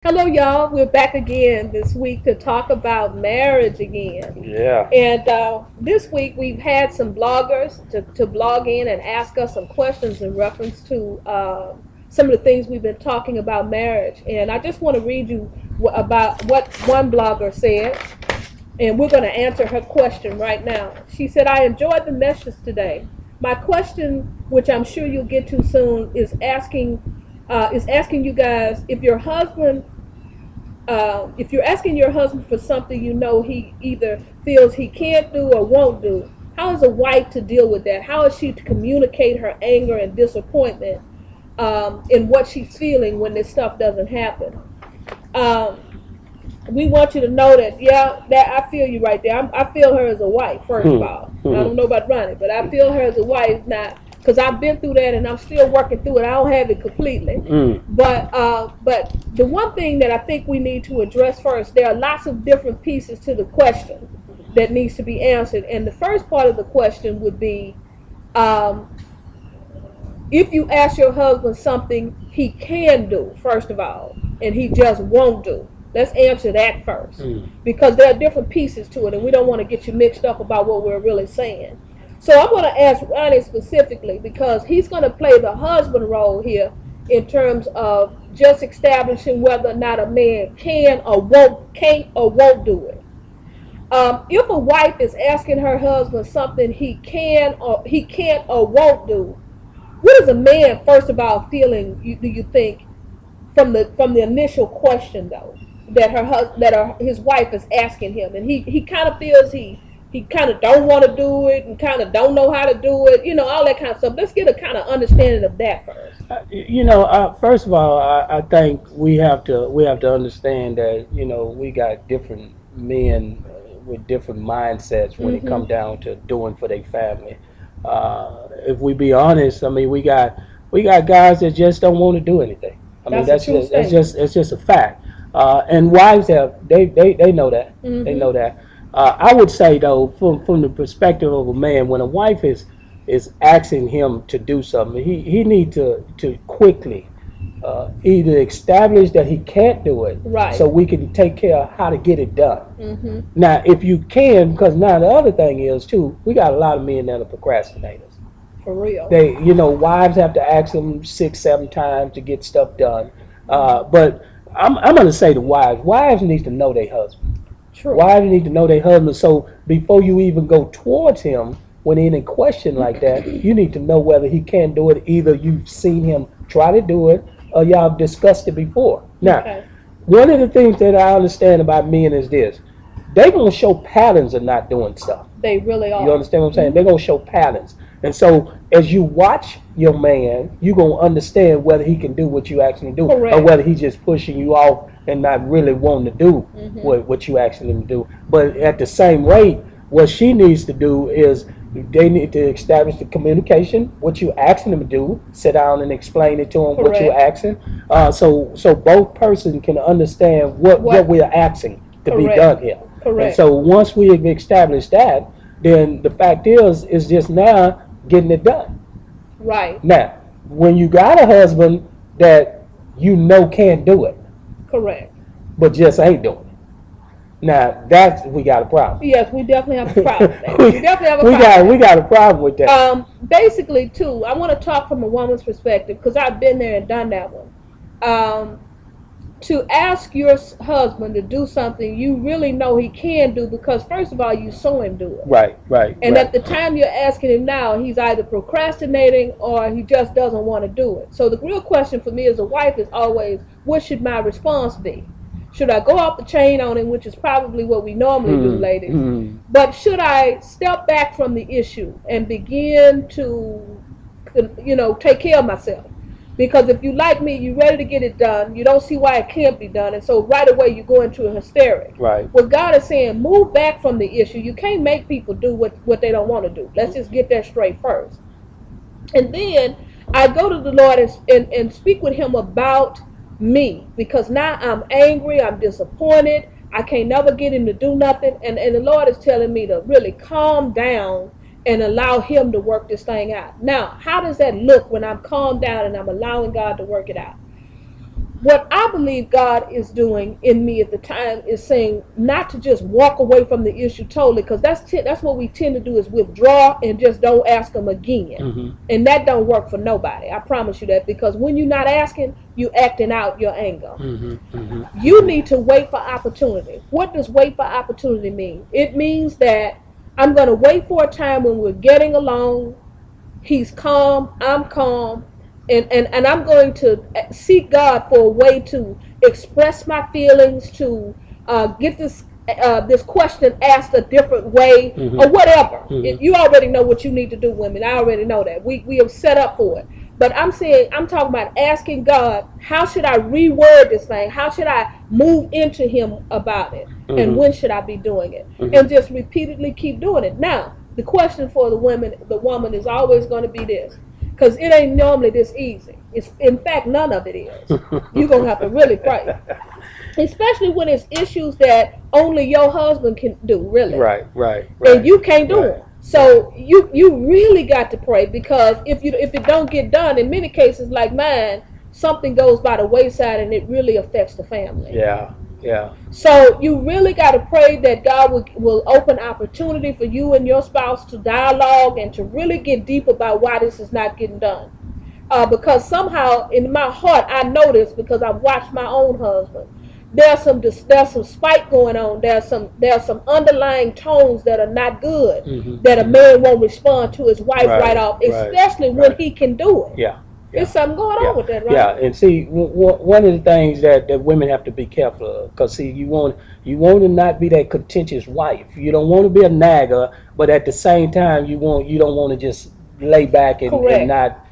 Hello, y'all. We're back again this week to talk about marriage again. Yeah. And this week we've had some bloggers to blog in and ask us some questions in reference to some of the things we've been talking about marriage. And I just want to read you about what one blogger said, and we're going to answer her question right now. She said, I enjoyed the message today. My question, which I'm sure you'll get to soon, is asking you guys if you're asking your husband for something you know he either feels he can't do or won't do, how is a wife to deal with that? How is she to communicate her anger and disappointment in what she's feeling when this stuff doesn't happen? Um, we want you to know that, yeah, that I feel you right there. I feel her as a wife, first of all. I don't know about Ronnie, but I feel her as a wife now because I've been through that and I'm still working through it. I don't have it completely. But the one thing that I think we need to address first, there are lots of different pieces to the question that needs to be answered. And the first part of the question would be, um, if you ask your husband something he can do, first of all, and he just won't do, let's answer that first. Because there are different pieces to it, and we don't want to get you mixed up about what we're really saying. So I'm going to ask Ronnie specifically because he's going to play the husband role here in terms of just establishing whether or not a man can't or won't do it. If a wife is asking her husband something he can't or won't do, what is a man first of all feeling? Do you think from the initial question though that his wife is asking him, and he kind of feels he kind of don't want to do it and kind of don't know how to do it, all that kind of stuff. Let's get a kind of understanding of that first. First of all, I think we have to understand that we got different men with different mindsets when it Mm-hmm. come down to doing for their family. If we be honest, I mean we got guys that just don't want to do anything. I mean That's a true statement. that's just a fact. And wives they know that they Mm-hmm. know that. I would say though, from the perspective of a man, when a wife is asking him to do something, he need to quickly either establish that he can't do it, Right. so we can take care of how to get it done. Mm-hmm. Now, if you can, because now the other thing is too, we got a lot of men that are procrastinators. For real. Wives have to ask them 6, 7 times to get stuff done. But I'm going to say the wives need to know their husband. True. Wives need to know their husband. So before you even go towards him when in a question like that, you need to know whether he can do it. Either you've seen him try to do it, or y'all have discussed it before. Now, Okay. one of the things that I understand about men is this: they're gonna show patterns of not doing stuff. They really You are. understand what I'm saying? Mm-hmm. They're gonna show patterns. And so as you watch your man, you're gonna understand whether he can do what you actually do, or Correct. whether he's just pushing you off and not really wanting to do Mm-hmm. what you actually him to do. But at the same rate, what she needs to do is they need to establish the communication, what you asking them to do, sit down and explain it to them what you're Correct. asking, so both person can understand what What? we're asking to be Correct. done here. And Correct. so once we have established that, then the fact is just now getting it done. Right. Now, when you got a husband that can't do it, Correct. but just ain't doing it, now that's we got a problem. Yes, we definitely have a problem with that. we, We definitely have a we problem got with we got a problem with that. that. Basically, too, I want to talk from a woman's perspective because I've been there and done that one. To ask your husband to do something you really know he can do because, first of all, you saw him do it. Right, right, And at right. the time you're asking him now, he's either procrastinating or he just doesn't want to do it. So the real question for me as a wife is always, what should my response be? Should I go off the chain on him, which is probably what we normally do, ladies? But should I step back from the issue and begin to, take care of myself? Because if you like me, you're ready to get it done. You don't see why it can't be done. And so right away you go into a hysteric. Right. What God is saying, move back from the issue. You can't make people do what they don't want to do. Let's just get that straight first. And then I go to the Lord and speak with him about me. Because now I'm angry, I'm disappointed. I can't never get him to do nothing. And the Lord is telling me to really calm down and allow him to work this thing out. Now, how does that look when I'm calmed down and I'm allowing God to work it out? what I believe God is doing in me at the time is saying not to just walk away from the issue totally, because that's what we tend to do, is withdraw and just don't ask Him again. Mm-hmm. And that don't work for nobody. I promise you that, because when you're not asking, you acting out your anger. Mm-hmm. Mm-hmm. You need to wait for opportunity. What does wait for opportunity mean? It means that I'm going to wait for a time when we're getting along. He's calm, I'm calm, and I'm going to seek God for a way to express my feelings, to get this question asked a different way, Mm-hmm. or whatever. Mm-hmm. You already know what you need to do, women. I already know that. We have set up for it. But I'm talking about asking God, how should I reword this thing? How should I move into Him about it? Mm-hmm. And when should I be doing it? Mm-hmm. And just repeatedly keep doing it. Now, the question for the woman is always going to be this, because it ain't normally this easy. It's, in fact, none of it is. You're going to have to really pray. Especially when it's issues that only your husband can do, really. Right. And you can't do Right. it. So you really got to pray, because if it don't get done, in many cases like mine, something goes by the wayside and it really affects the family. Yeah. So you really got to pray that God will open opportunity for you and your spouse to dialogue and to really get deep about why this is not getting done. Because somehow in my heart I know this, because I've watched my own husband. There's some spite going on. There's some underlying tones that are not good, Mm-hmm. that a man won't respond to his wife right off, Right. especially when he can do it. Yeah. There's something going on with that, right? Yeah, and see, one of the things that women have to be careful of, because see, you want to not be that contentious wife. You don't want to be a nagger, but at the same time, you don't want to just lay back and not,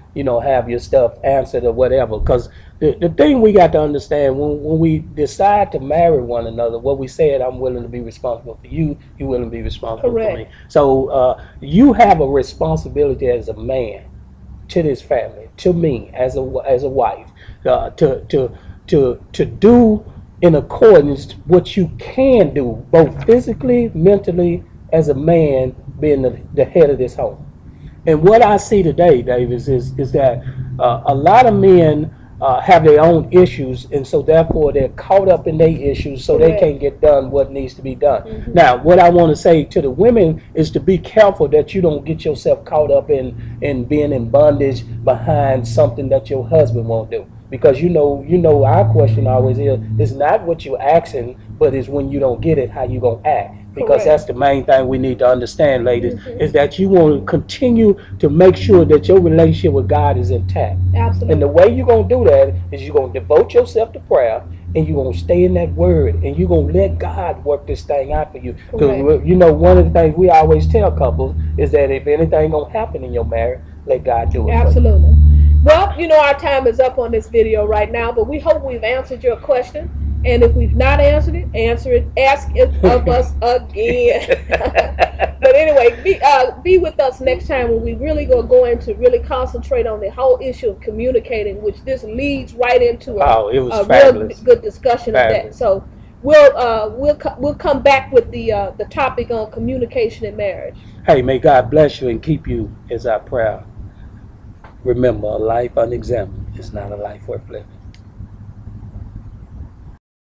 have your stuff answered or whatever. Because the thing we got to understand, when we decide to marry one another, what we said, I'm willing to be responsible for you, you're willing to be responsible for me. So you have a responsibility as a man to this family, to me as a wife, to do in accordance what you can do, both physically, mentally, as a man being the head of this home. And what I see today, Davis, is that a lot of men have their own issues, and so therefore they're caught up in their issues, so they can't get done what needs to be done. Mm-hmm. Now, what I want to say to the women is to be careful that you don't get yourself caught up in being in bondage behind something that your husband won't do. Because our question always is, it's not what you're asking, but it's when you don't get it, how you gonna act. Because that's the main thing we need to understand, ladies, mm-hmm. is that you want to continue to make sure that your relationship with God is intact. Absolutely. And the way you're going to do that is you're going to devote yourself to prayer, and you're going to stay in that word, and you're going to let God work this thing out for you. Because, one of the things we always tell couples is that if anything going to happen in your marriage, let God do it. Absolutely. For you. Well, our time is up on this video right now, but we hope we've answered your question. And if we've not answered it, answer it. Ask it of us again. But anyway, be with us next time when we really go into really concentrate on the whole issue of communicating, which this leads right into a real good discussion of that. So we'll come back with the topic on communication in marriage. Hey, may God bless you and keep you is our prayer. Remember, a life unexamined is not a life worth living.